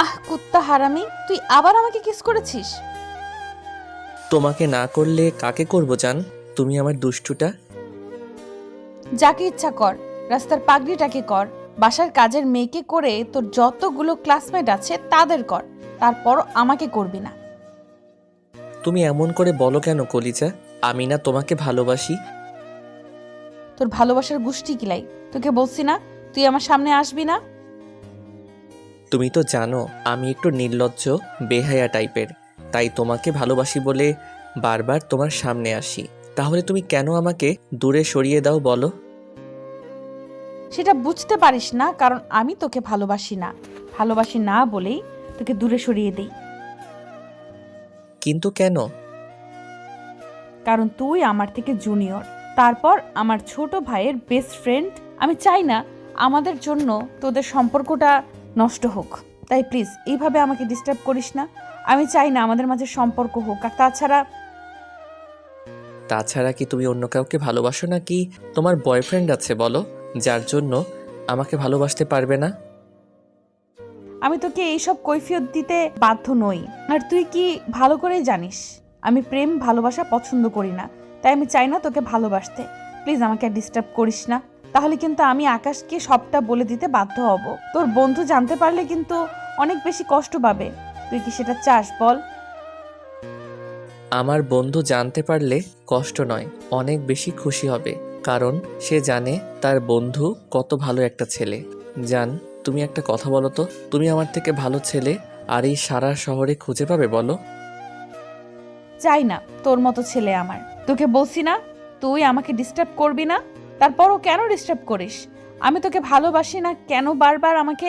আহ কুত্তা হারামি, তুই আবার আমাকে কিস করেছিস? তোমাকে না করলে কাকে করব জান? তুমি আমার দুষ্টুটা। যাকে ইচ্ছা কর, রাস্তার পাগড়িটাকে কর, বাসার কাজের মেয়েকে করে তোর যতগুলো ক্লাসমেট আছে তাদের কর, তারপর আমাকে করবি না। তুমি এমন করে বলো কেন কলিজা? আমি না তোমাকে ভালোবাসি? তোর ভালোবাসার গুষ্টি কিলাই, তোকে বলছি না তুই আমার সামনে আসবি না। তুমি তো জানো আমি একটু নির্লজ্জ, বেহায়া টাইপের, তাই তোমাকে ভালোবাসি বলে বারবার তোমার সামনে আসি। তাহলে তুমি কেন আমাকে দূরে সরিয়ে দাও বলো? সেটা বুঝতে পারিস না কারণ আমি তোকে ভালোবাসি না বলেই তোকে দূরে সরিয়ে দেই। কিন্তু কেন? কারণ তুই আমার থেকে জুনিয়র, তারপর আমার ছোট ভাইয়ের বেস্ট ফ্রেন্ড। আমি চাই না আমাদের জন্য তোদের সম্পর্কটা নষ্ট হোক, তাই প্লিজ এইভাবে আমাকে ডিস্টার্ব করিস না। আমি চাই না আমাদের মাঝে সম্পর্ক হোক। আর তাছাড়া কি তুমি অন্য কাউকে ভালোবাসো নাকি তোমার বয়ফ্রেন্ড আছে বলো, যার জন্য আমাকে ভালোবাসতে পারবে না? আমি তোকে এইসব কৈফিয়ত দিতে বাধ্য নই। আর তুই কি ভালো করেই জানিস আমি প্রেম ভালোবাসা পছন্দ করি না, তাই আমি চাই না তোকে ভালোবাসতে। প্লিজ আমাকে ডিস্টার্ব করিস না, তাহলে কিন্তু আমি আকাশকে সবটা বলে দিতে বাধ্য হব। তোর বন্ধু জানতে পারলে কিন্তু অনেক বেশি কষ্ট পাবে। তুই কি সেটা চাস বল? আমার বন্ধু জানতে পারলে কষ্ট নয়, অনেক বেশি খুশি হবে, কারণ সে জানে তার বন্ধু কত ভালো একটা ছেলে। জান, তুমি একটা কথা বলো তো, তুমি আমার থেকে ভালো ছেলে আর এই সারা শহরে খুঁজে পাবে বলো? চাই না তোর মতো ছেলে আমার। তোকে বলছি না তুই আমাকে ডিস্টার্ব করবি না, তারপরও কেন ডিস্টার্ব করিস? আমি তোকে ভালোবাসি না, কেন বারবার আমাকে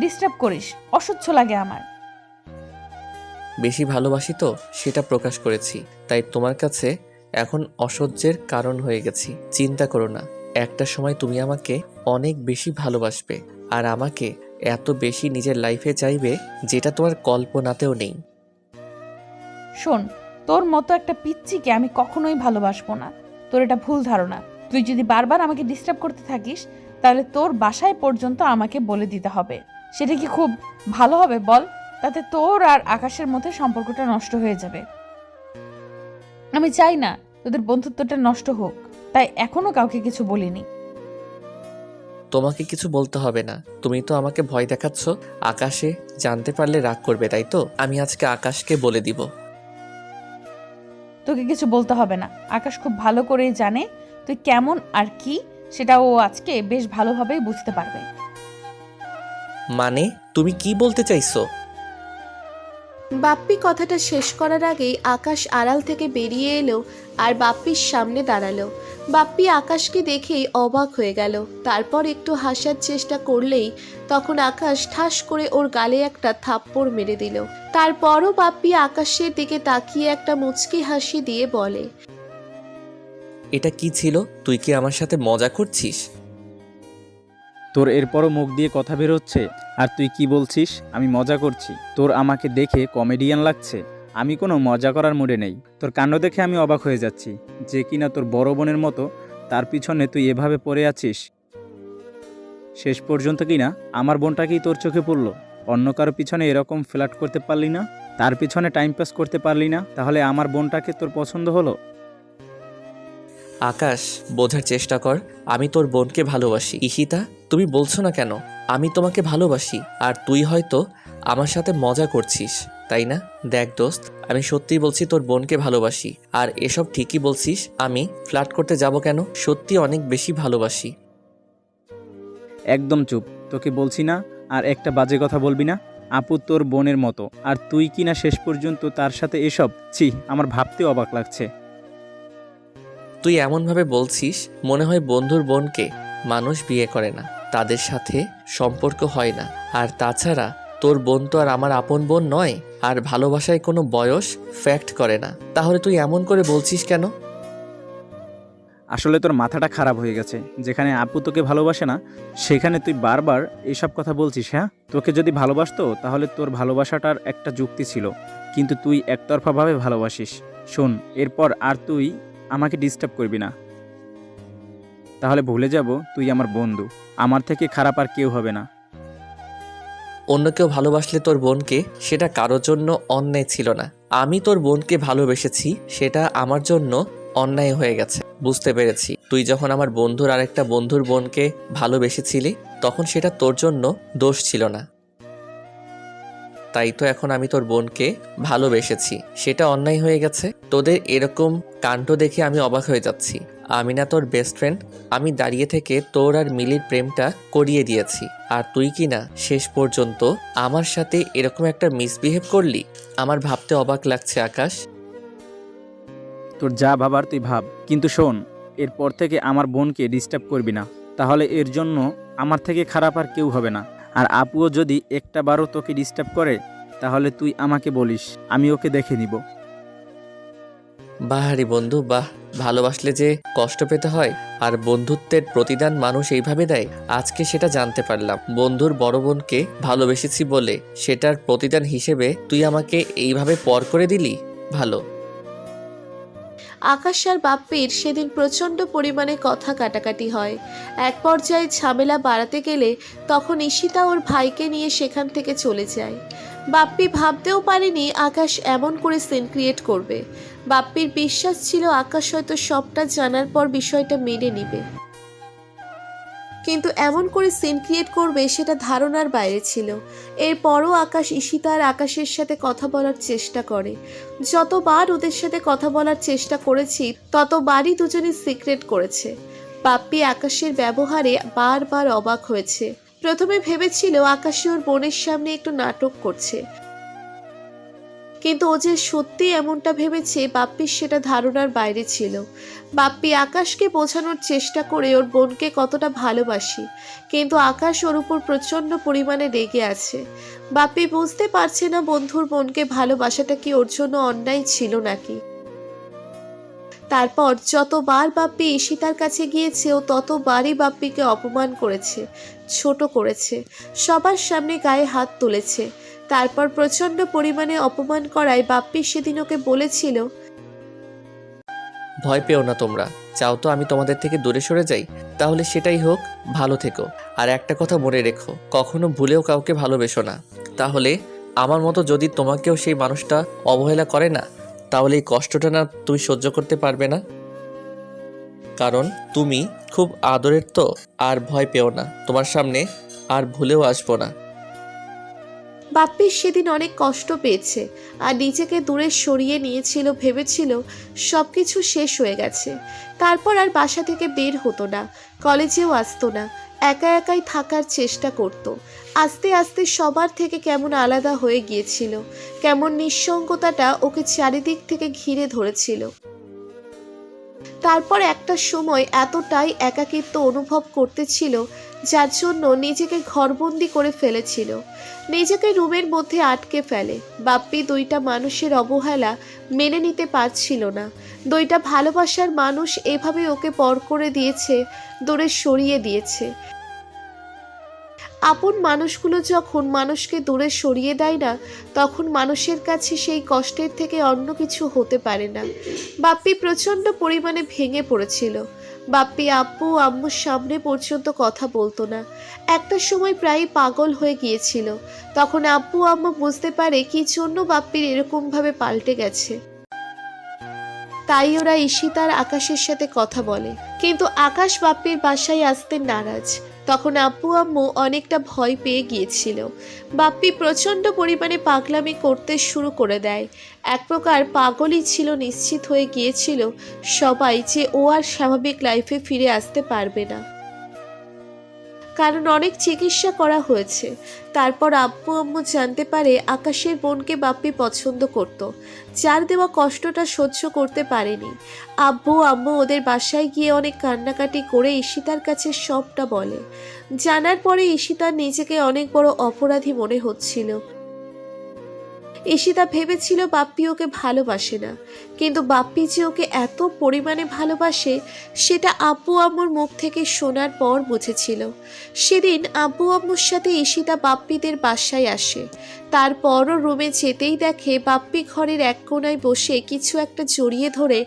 ডিস্টার্ব করিস? অসহ্য লাগে আমার। বেশি ভালোবাসি তো সেটা প্রকাশ করেছি, তাই তোমার কাছে এখন অসহ্যের কারণ হয়ে গেছি। চিন্তা করো না, একটা সময় তুমি আমাকে অনেক বেশি ভালোবাসবে আর আমাকে এত বেশি নিজের লাইফে চাইবে যেটা তোমার কল্পনাতেও নেই। শোন, তোর মতো একটা পিচ্চিকে আমি কখনোই ভালোবাসবো না। তোর এটা ভুল ধারণা। তুই যদি বারবার আমাকে ডিস্টার্ব করতে থাকিস, তাহলে তোর বাসায় পর্যন্ত আমাকে বলে দিতে হবে। সেটা কি খুব ভালো হবে বল? তাতে তোর আর আকাশের মধ্যে সম্পর্কটা নষ্ট হয়ে যাবে। আমি চাই না তোদের বন্ধুত্বটা নষ্ট হোক, তাই এখনো কাউকে কিছু বলিনি। তোমাকে কিছু বলতে হবে না, তুমি তো আমাকে ভয় দেখাচ্ছ। আকাশে জানতে পারলে রাগ করবে, তাই তো? আমি আজকে আকাশকে বলে দিব। তোকে কিছু বলতে হবে না, আকাশ খুব ভালো করেই জানে তুই কেমন আর কি, সেটা ও আজকে বেশ ভালোভাবেই বুঝতে পারবে। মানে তুমি কি বলতে চাইছো? বাপ্পি কথাটা শেষ করার আগেই আকাশ আড়াল থেকে বেরিয়ে এলো আর বাপ্পির সামনে দাঁড়ালো। বাপ্পি আকাশকে দেখেই অবাক হয়ে গেল। তারপর একটু হাসার চেষ্টা করলেই তখন আকাশ ঠাস করে ওর গালে একটা থাপ্পড় মেরে দিল। তারপরও বাপ্পি আকাশের দিকে তাকিয়ে একটা মুচকি হাসি দিয়ে বলে, এটা কি ছিল? তুই কি আমার সাথে মজা করছিস? তোর এরপরও মুখ দিয়ে কথা বেরোচ্ছে আর তুই কি বলছিস আমি মজা করছি? তোর আমাকে দেখে কমেডিয়ান লাগছে? আমি কোনো মজা করার মুডে নেই। তোর কাণ্ড দেখে আমি অবাক হয়ে যাচ্ছি যে কিনা তোর বড় বোনের মতো তার পিছনে তুই এভাবে পড়ে আছিস। শেষ পর্যন্ত কিনা আমার বোনটাকেই তোর চোখে পড়লো, অন্য কারো পিছনে এরকম ফ্ল্যাট করতে পারলি না, তার পিছনে টাইম পাস করতে পারলি না, তাহলে আমার বোনটাকে তোর পছন্দ হলো? আকাশ, বোঝার চেষ্টা কর, আমি তোর বোনকে ভালোবাসি। ঈশিতা, তুমি বলছো না কেন আমি তোমাকে ভালোবাসি? আর তুই হয়তো আমার সাথে মজা করছিস, তাই না? দেখ দোস্ত, আমি সত্যিই বলছি তোর বোনকে ভালোবাসি। আর এসব ঠিকই বলছিস, আমি ফ্লার্ট করতে যাব কেন? সত্যি অনেক বেশি ভালোবাসি। একদম চুপ, তোকে বলছি না আর একটা বাজে কথা বলবি না। আপু তোর বোনের মতো, আর তুই কি না শেষ পর্যন্ত তার সাথে এসব? ছি, আমার ভাবতে অবাক লাগছে। তুই এমনভাবে বলছিস মনে হয় বন্ধুর বোনকে মানুষ বিয়ে করে না, তাদের সাথে সম্পর্ক হয় না। আর তাছাড়া তোর বোন তো আর আমার আপন বোন নয়, আর ভালোবাসায় কোনো বয়স ফ্যাক্ট করে না। তাহলে তুই এমন করে বলছিস কেন? আসলে তোর মাথাটা খারাপ হয়ে গেছে। যেখানে আপু তোকে ভালোবাসে না সেখানে তুই বারবার এসব কথা বলছিস। হ্যাঁ, তোকে যদি ভালোবাসতো তাহলে তোর ভালোবাসাটার একটা যুক্তি ছিল, কিন্তু তুই একতরফাভাবে ভালোবাসিস। শোন, এরপর আর তুই আমাকে ডিস্টার্ব করবি না, তাহলে ভুলে যাব তুই আমার বন্ধু। আমার থেকে খারাপ আর কেউ হবে না। অন্য কেউ ভালোবাসলে তোর বোনকে সেটা কারোর জন্য অন্যায় ছিল না। আমি তোর বোনকে ভালোবেসেছি, সেটা আমার জন্য অন্যায় হয়ে গেছে। বুঝতে পেরেছি, তুই যখন আমার বন্ধুর আরেকটা বন্ধুর বোনকে ভালোবেসেছিলি তখন সেটা তোর জন্য দোষ ছিল না। তাই তো এখন আমি তোর বোনকে ভালোবেসেছি, সেটা অন্যায় হয়ে গেছে। তোদের এরকম কাণ্ড দেখে আমি অবাক হয়ে যাচ্ছি। আমি না তোর বেস্ট ফ্রেন্ড? আমি দাঁড়িয়ে থেকে তোর আর মিলির প্রেমটা করিয়ে দিয়েছি, আর তুই কি না শেষ পর্যন্ত আমার সাথে এরকম একটা মিসবিহেভ করলি? আমার ভাবতে অবাক লাগছে আকাশ। তোর যা ভাবার তুই ভাব, কিন্তু শোন, এরপর থেকে আমার বোনকে ডিস্টার্ব করবি না, তাহলে এর জন্য আমার থেকে খারাপ আর কেউ হবে না। আর আপুও যদি একটা বারও তোকে ডিস্টার্ব করে তাহলে তুই আমাকে বলিস, আমি ওকে দেখে নিব। বাহারি বন্ধু, বাহ! ভালোবাসলে যে কষ্ট পেতে হয় আর বন্ধুত্বের প্রতিদান মানুষ এইভাবে দেয়, আজকে সেটা জানতে পারলাম। বন্ধুর বড় বোনকে ভালোবেসেছি বলে সেটার প্রতিদান হিসেবে তুই আমাকে এইভাবে পর করে দিলি। ভালো। আকাশ আর বাপ্পির সেদিন প্রচণ্ড পরিমাণে কথা কাটাকাটি হয়। এক পর্যায়ে ঝামেলা বাড়াতে গেলে তখন ঈশিতা ওর ভাইকে নিয়ে সেখান থেকে চলে যায়। বাপ্পি ভাবতেও পারেনি আকাশ এমন করে সিন ক্রিয়েট করবে। বাপ্পির বিশ্বাস ছিল আকাশ হয়তো সবটা জানার পর বিষয়টা মেনে নিবে, কিন্তু এমন করে সিন ক্রিয়েট করবে সেটা ধারণার বাইরে ছিল। এরপরও আকাশ ঈশিতা আর আকাশের সাথে কথা বলার চেষ্টা করে। যতবার ওদের সাথে কথা বলার চেষ্টা করেছি ততবারই দুজনে সিক্রেট করেছে। বাপ্পি আকাশের ব্যবহারে বারবার অবাক হয়েছে। প্রথমে ভেবেছিল আকাশে ওর বোনের সামনে একটু নাটক করছে, কিন্তু ও যে সত্যি এমনটা ভেবেছে বাপ্পির সেটা ধারণার বাইরে ছিল। বাপ্পি আকাশকে বোঝানোর চেষ্টা করে ওর বোনকে কতটা ভালোবাসি, কিন্তু আকাশ ওর উপর প্রচণ্ড পরিমাণে রেগে আছে। বাপ্পি বুঝতে পারছে না বন্ধুর বোনকে ভালোবাসাটা কি ওর জন্য অন্যায় ছিল নাকি। তারপর যতবার বাপ্পি ঈশিতার কাছে গিয়েছে ও ততবারই বাপ্পিকে অপমান করেছে, ছোট করেছে, সবার সামনে গায়ে হাত তুলেছে। তারপর প্রচণ্ড পরিমাণে অপমান করায় বাপ্পি সেদিন ওকে বলেছিল, ভয় পেও না তোমরা, চাও তো আমি তোমাদের থেকে দূরে সরে যাই? তাহলে সেটাই হোক, ভালো থেকো। আর একটা কথা মনে রেখো, কখনো ভুলেও কাউকে ভালোবেসো না। তাহলে আমার মতো যদি তোমাকেও সেই মানুষটা অবহেলা করে না, তাহলে এই কষ্টটা না তুমি সহ্য করতে পারবে না। কারণ তুমি খুব আদরের তো। আর ভয় পেও না, তোমার সামনে আর ভুলেও আসবো না। বাপ্পি সেদিন অনেক কষ্ট পেয়েছে আর নিজেকে দূরে সরিয়ে নিয়েছিল, ভেবেছিল সবকিছু শেষ হয়ে গেছে। তারপর আর বাসা থেকে বের হতো না, কলেজেও আসতো না, একা একাই থাকার চেষ্টা করত। আস্তে আস্তে সবার থেকে কেমন আলাদা হয়ে গিয়েছিল, কেমন নিঃসঙ্গতাটা ওকে চারিদিক থেকে ঘিরে ধরেছিল। তারপর একটা সময় এতটাই একাকিত্ব অনুভব করতেছিল যার জন্য নিজেকে ঘরবন্দি করে ফেলেছিল, নিজেকে রুমের মধ্যে আটকে ফেলে। বাপ্পি দুইটা মানুষের অবহেলা মেনে নিতে পারছিল না। দুইটা ভালোবাসার মানুষ এভাবে ওকে পর করে দিয়েছে, দূরে সরিয়ে দিয়েছে। আপন মানুষগুলো যখন মানুষকে দূরে সরিয়ে দেয় না, তখন মানুষের কাছে সেই কষ্টের থেকে অন্য কিছু হতে পারে না। বাপ্পি প্রচণ্ড পরিমাণে ভেঙে পড়েছিল। বাপ্পি আব্বু আম্মুর সামনে পর্যন্ত কথা বলতো না, একটা সময় প্রায় পাগল হয়ে গিয়েছিল। তখন আব্বু আম্মু বুঝতে পারে কি জন্য বাপ্পির এরকমভাবে পাল্টে গেছে। তাই ওরা ঈশিতার আকাশের সাথে কথা বলে, কিন্তু আকাশ বাপ্পির বাসায় আসতে নারাজ। তখন আব্বু আম্মু অনেকটা ভয় পেয়ে গিয়েছিল। বাপ্পি প্রচণ্ড পরিমাণে পাগলামি করতে শুরু করে দেয়। এক প্রকার পাগলই ছিল, নিশ্চিত হয়ে গিয়েছিল সবাই যে ও আর স্বাভাবিক লাইফে ফিরে আসতে পারবে না, কারণ অনেক চিকিৎসা করা হয়েছে। তারপর আব্বু আম্মু জানতে পারে আকাশের বোনকে বাপ্পি পছন্দ করত, যার দেওয়া কষ্টটা সহ্য করতে পারেনি। আব্বু আম্মু ওদের বাসায় গিয়ে অনেক কান্নাকাটি করে ঈশিতার কাছে সবটা বলে। জানার পরে ঈশিতার নিজেকে অনেক বড় অপরাধী মনে হচ্ছিল। ঈশিতা ভেবেছিল বাপ্পি ওকে ভালোবাসে না, কিন্তু বাপ্পি যে ওকে এত পরিমাণে ভালোবাসে সেটা আব্বু আম্মুর মুখ থেকে শোনার পর বুঝেছিল। সেদিন আব্বু আম্মুর সাথে ঈশিতা বাপ্পিদের বাসায় আসে। তারপরও রুমে যেতেই দেখে বাপ্পি ঘরের এক কোণায় বসে কিছু একটা জড়িয়ে ধরে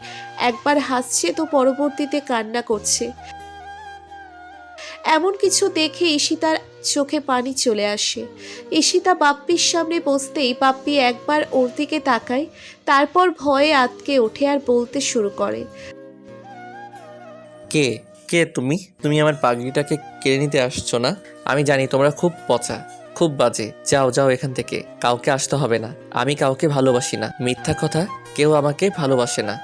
একবার হাসছে তো পরবর্তীতে কান্না করছে। এমন কিছু দেখে ঈশিতার চোখে পানি চলে আসে। ঈশিতা বাপ্পির সামনে বসতেই বাপ্পি একবার ওর দিকে তাকায়, তারপর ভয়ে আঁতকে ওঠে আর বলতে শুরু করে। কে কে তুমি? তুমি আমার পাগড়িটাকে কেড়ে নিতে আসছো না? আমি জানি তোমরা খুব পচা, খুব বাজে। যাও যাও এখান থেকে, কাউকে আসতে হবে না। আমি কাউকে ভালোবাসি না, মিথ্যা কথা, কেউ আমাকে ভালোবাসে না।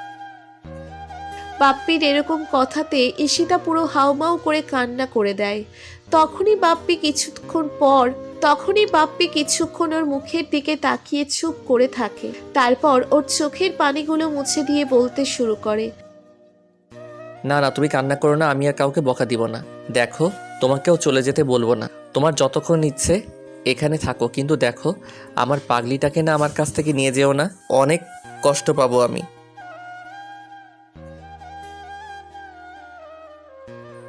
বাপ্পির এরকম কথাতে ঈশিতা পুরো হাউমাউ করে কান্না করে দেয়। তখনই বাপ্পি কিছুক্ষণ ওর মুখের দিকে তাকিয়ে চুপ করে থাকে। তারপর ওর চোখের পানিগুলো মুছে দিয়ে বলতে শুরু করে। না না, তুমি কান্না করো না, আমি আর কাউকে বকা দিব না। দেখো, তোমাকেও চলে যেতে বলবো না, তোমার যতক্ষণ ইচ্ছে এখানে থাকো, কিন্তু দেখো আমার পাগলিটাকে না আমার কাছ থেকে নিয়ে যেও না, অনেক কষ্ট পাবো আমি।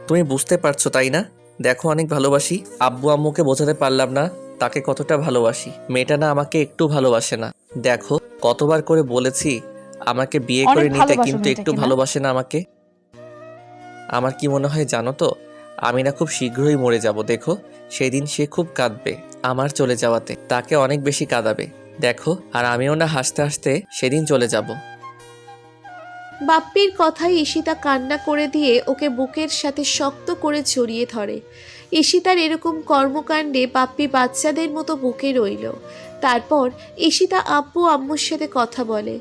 তুমি বুঝতে পারছো তাই না? দেখো অনেক ভালোবাসি, আব্বু আম্মুকে বোঝাতে পারলাম না তাকে কতটা ভালোবাসি। মেয়েটা না আমাকে একটু ভালোবাসে না। দেখো কতবার করে বলেছি আমাকে বিয়ে করে অনেক নিতে, ভালোবাসো কিন্তু একটু মেয়েটাকে না? ভালোবাসে না আমাকে। আমার কি মনে হয় জানো তো, আমি না খুব শীঘ্রই মরে যাব। দেখো সেদিন সে খুব কাঁদবে আমার চলে যাওয়াতে, তাকে অনেক বেশি কাঁদাবে দেখো, আর আমিও না হাসতে হাসতে সেদিন চলে যাব। বাপ্পির কথায় ঈশিতা কান্না করে দিয়ে ওকে বুকের সাথে শক্ত করে জড়িয়ে ধরে। ঈশিতার এরকম কর্মকাণ্ডে বাপ্পি বাচ্চাদের মতো বুকে রইল। তারপর ঈশিতা আব্বু আম্মুর সাথে কথা বলে।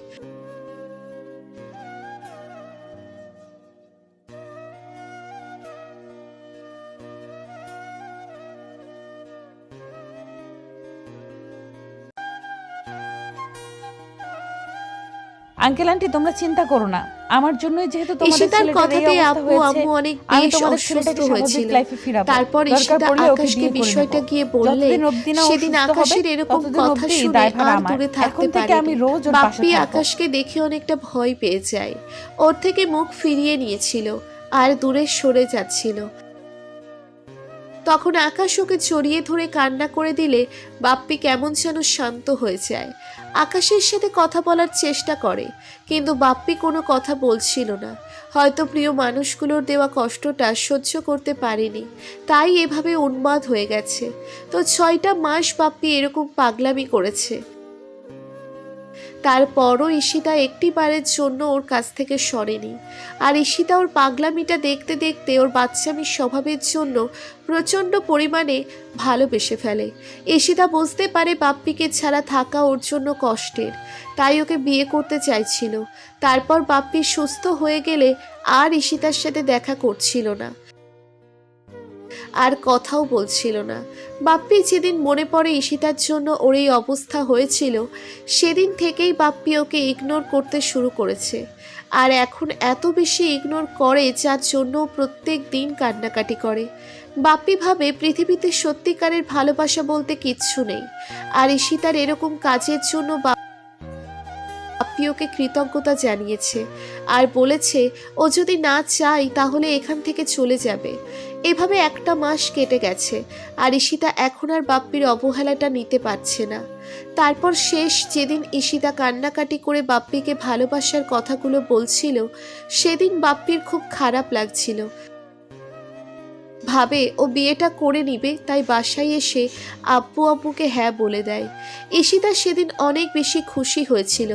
আঙ্কেল আন্টি তোমরা চিন্তা করো না, আমার জন্যই যেহেতু তোমাদের ঈশিতার ছেলেটার এই কথাতে অবস্থা আব্বু হয়েছে, আম্মু অনেক আমি বেশ তোমাদের অসুস্থ ছেলেটাকে স্বাভাবিক হয়েছিল। লাইফে ফিরাবো। তারপর দরকার ঈশিতা পড়লে ওকে আকাশকে বিয়ে করে বিষয়টা নেব। গিয়ে বললে যতদিন অবধি না ও সেদিন সুস্থ হবে আকাশের এরকম ততদিন কথা অবধি শুনে দায়ভার আর আমার। দূরে এখন থাকতে থেকে আমি পারেনি। রোজ ওর পাশে বাপ্পি থাকবো। আকাশকে দেখে অনেকটা ভয় পেয়ে যায়, ওর থেকে মুখ ফিরিয়ে নিয়েছিল আর দূরে সরে যাচ্ছিল। তখন আকাশ ওকে জড়িয়ে ধরে কান্না করে দিলে বাপ্পি কেমন যেন শান্ত হয়ে যায়। আকাশের সাথে কথা বলার চেষ্টা করে, কিন্তু বাপ্পি কোনো কথা বলছিল না। হয়তো প্রিয় মানুষগুলোর দেওয়া কষ্টটা সহ্য করতে পারেনি, তাই এভাবে উন্মাদ হয়ে গেছে। তো 6টা মাস বাপ্পি এরকম পাগলামি করেছে। তারপরও ঈশিতা একটি বারের জন্য ওর কাছ থেকে সরেনি। আর ঈশিতা ওর পাগলামিটা দেখতে দেখতে ওর বাচ্চামির স্বভাবের জন্য প্রচণ্ড পরিমাণে ভালোবেসে ফেলে। ঈশিতা বুঝতে পারে বাপ্পিকে ছাড়া থাকা ওর জন্য কষ্টের, তাই ওকে বিয়ে করতে চাইছিল। তারপর বাপ্পি সুস্থ হয়ে গেলে আর ঈশিতার সাথে দেখা করছিল না, আর কথাও বলছিল না। বাপ্পি যেদিন মনে পড়ে ঈশিতার জন্য ওর এই অবস্থা হয়েছিল, সেদিন থেকেই বাপ্পি ওকে ইগনোর করতে শুরু করেছে। আর এখন এত বেশি ইগনোর করে যার জন্য প্রত্যেক দিন কান্নাকাটি করে। বাপ্পি ভাবে পৃথিবীতে সত্যিকারের ভালোবাসা বলতে কিচ্ছু নেই। আর ঈশিতার এরকম কাজের জন্য বাপ্পি ওকে কৃতজ্ঞতা জানিয়েছে আর বলেছে ও যদি না চায় তাহলে এখান থেকে চলে যাবে। এভাবে 1টা মাস কেটে গেছে আর ঈশিতা এখন আর বাপ্পির অবহেলাটা নিতে পারছে না। তারপর শেষ যেদিন ঈশিতা কান্নাকাটি করে বাপ্পিকে ভালোবাসার কথাগুলো বলছিল, সেদিন বাপ্পির খুব খারাপ লাগছিল। ভাবে ও বিয়েটা করে নিবে, তাই বাসায় এসে আব্বু আব্বুকে হ্যাঁ বলে দেয়। ঈশিতা সেদিন অনেক বেশি খুশি হয়েছিল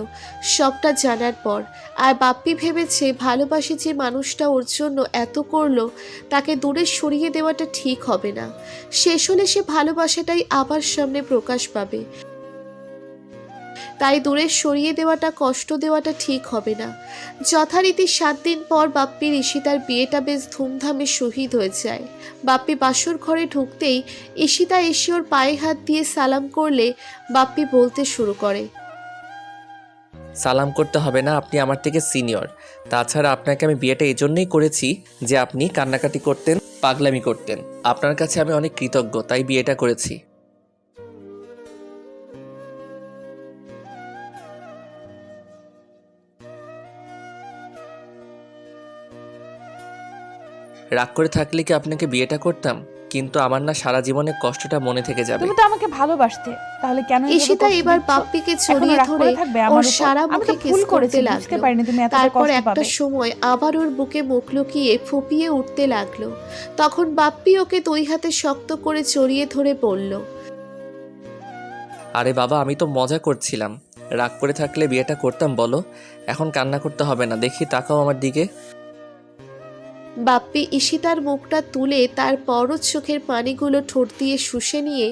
সবটা জানার পর। আর বাপ্পি ভেবেছে ভালোবাসে যে মানুষটা ওর জন্য এত করলো, তাকে দূরে সরিয়ে দেওয়াটা ঠিক হবে না। শেষ হলে সে ভালোবাসাটাই আবার সামনে প্রকাশ পাবে, তাই দূরে সরিয়ে দেওয়াটা, কষ্ট দেওয়াটা ঠিক হবে না। যথারীতি 7 দিন পর বাপ্পির ঈশিতার বিয়েটা বেশ ধুমধামে শহীদ হয়ে যায়। বাপ্পি বাসর ঘরে ঢুকতেই ঈশিতা এসে ওর পায়ে হাত দিয়ে সালাম করলে বাপ্পি বলতে শুরু করে। সালাম করতে হবে না, আপনি আমার থেকে সিনিয়র। তাছাড়া আপনাকে আমি বিয়েটা এই জন্যই করেছি যে আপনি কান্নাকাটি করতেন, পাগলামি করতেন। আপনার কাছে আমি অনেক কৃতজ্ঞ, তাই বিয়েটা করেছি। রাগ করে থাকলে কি আপনাকে বিয়েটা করতাম? কিন্তু আমার না সারা জীবনে কষ্টটা মনে থেকে যাবে। তুমি তো আমাকে ভালোবাসতে, তাহলে কেন এভাবে ঈশিতা কষ্ট এবার দিচ্ছ? বাপ্পিকে এখনো জড়িয়ে রাগ করে ধরে থাকবে ওর আমার উপর? সারা আমি মুখে তো কিস ভুল করতে করেছি, বুঝতে লাগলো। পারিনি তুমি এতটা তারপর কষ্ট একটা পাবে। সময় আবার ওর বুকে মুখ লুকিয়ে ফুপিয়ে উঠতে লাগলো। তখন বাপ্পি ওকে 2 হাতে শক্ত করে জড়িয়ে ধরে বলল, আরে বাবা, আমি তো মজা করছিলাম। রাগ করে থাকলে বিয়েটা করতাম বলো? এখন কান্না করতে হবে না, দেখি তাকাও আমার দিকে। বাপ্পি ঈশিতার মুখটা তুলে তারপরও চোখের পানিগুলো ঠোঁট দিয়ে শুষে নিয়ে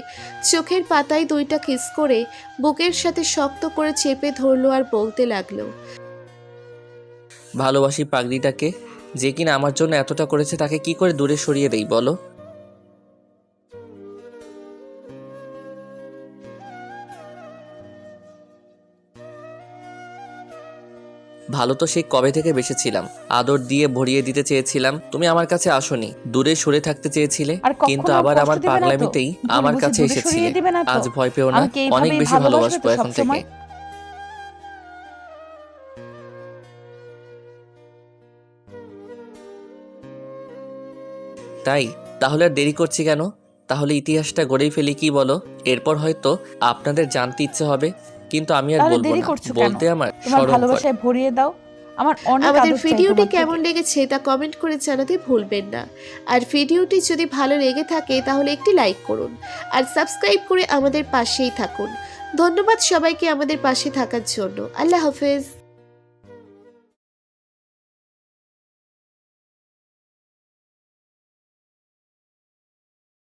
চোখের পাতায় 2টা কিস করে বুকের সাথে শক্ত করে চেপে ধরলো আর বলতে লাগলো, ভালোবাসি পাগড়িটাকে, যে কিনা আমার জন্য এতটা করেছে, তাকে কি করে দূরে সরিয়ে দেই বলো? ভালো তো সেই কবে থেকে বেসেছিলাম, আদর দিয়ে ভরিয়ে দিতে চেয়েছিলাম, তুমি আমার কাছে আসোনি, দূরে সরে থাকতে চেয়েছিলে, আর কখনো কিন্তু আবার কষ্ট আমার দিবে না তো? পাগলামিতেই ভুল আমার বুঝে কাছে দূরে এসেছিলে। সরিয়ে দিবে না তো? আজ ভয় পেও না, আমাকে অনেক এইভাবেই বেশি ভালোবাসবে ভালোবাসবো তো এখন থেকে। সবসময়? তাই? তাহলে আর দেরি করছি কেন? তাহলে ইতিহাসটা গড়েই ফেলি, কি বলো? এরপর হয়তো আপনাদের জানতে ইচ্ছে হবে, কিন্তু আমি আর তাহলে বলবো দেরি না, করছো কেন? বলতে আমার তোমার শরম করে। ভালোবাসায় ভরিয়ে দাও, আমার অনেক আমাদের আদর চাই ভিডিওটি তোমার থেকে। কেমন লেগেছে তা কমেন্ট করে জানাতে ভুলবেন না। আর ভিডিওটি যদি ভালো লেগে থাকে তাহলে একটি লাইক করুন আর সাবস্ক্রাইব করে আমাদের পাশেই থাকুন। ধন্যবাদ সবাইকে আমাদের পাশে থাকার জন্য। আল্লাহ হাফেজ।